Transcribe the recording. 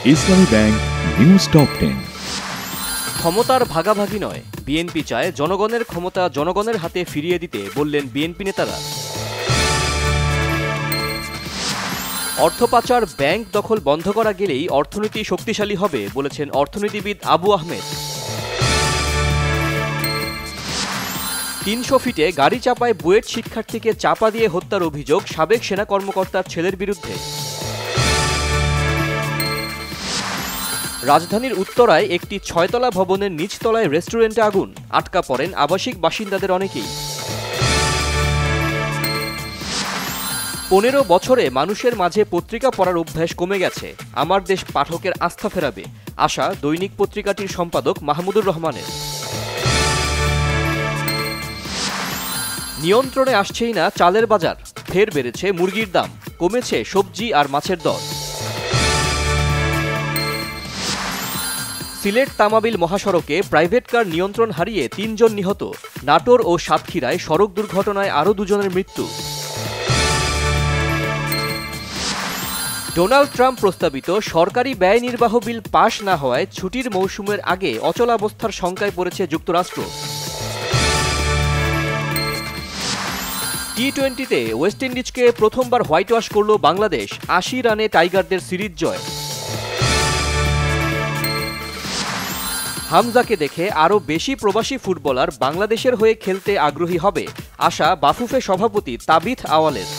ইসলামী bank news top 10। ক্ষমতার ভাগাভাগি নয়, বিএনপি চায় জনগণের ক্ষমতা জনগণের হাতে ফিরিয়ে দিতে, বললেন বিএনপি নেতারা। অর্থ পাচার, ব্যাংক দখল বন্ধ করা গেলেই অর্থনীতি শক্তিশালী হবে, বলেছেন অর্থনীতিবিদ আবু আহমেদ। ৩০০ ফিটে গাড়ি চাপায় বুয়েট শিক্ষার্থীকে চাপা দিয়ে হত্যার অভিযোগ সাবেক সেনা কর্মকর্তার ছেলের বিরুদ্ধে। রাজধানীর উত্তরায় একটি ৬তলা ভবনের নিচতলায় রেস্টুরেন্টে আগুন, আটকা পড়েন আবাসিক বাসিন্দাদের অনেকেই। ১৫ বছরে মানুষের মাঝে পত্রিকা পড়ার অভ্যাস কমে গেছে, আমার দেশ পাঠকের আস্থা ফেরাবে, আশা দৈনিক পত্রিকাটির সম্পাদক মাহমুদুর রহমানের। নিয়ন্ত্রণে আসছেই না চালের বাজার, ফের বেড়েছে মুরগির দাম, কমেছে সবজি আর মাছের দর। সিলেট তামাবিল মহাসড়কে প্রাইভেট কার নিয়ন্ত্রণ হারিয়ে ৩ জন নিহত, নাটোর ও সাতক্ষীরায় সড়ক দুর্ঘটনায় আরও 2 জনের মৃত্যু। ডোনাল্ড ট্রাম্প প্রস্তাবিত সরকারি ব্যয় নির্বাহ বিল পাশ না হওয়ায় ছুটির মৌসুমের আগে অচলাবস্থার শঙ্কায় পড়েছে যুক্তরাষ্ট্র। টি-20তে ওয়েস্ট ইন্ডিজকে প্রথমবার হোয়াইট ওয়াশ করল বাংলাদেশ, ৮০ রানে টাইগারদের সিরিজ জয়। হামজাকে দেখে আরও বেশি প্রবাসী ফুটবলার বাংলাদেশের হয়ে খেলতে আগ্রহী হবে, আশা বাফুফে সভাপতি তাবিথ আওয়ালের।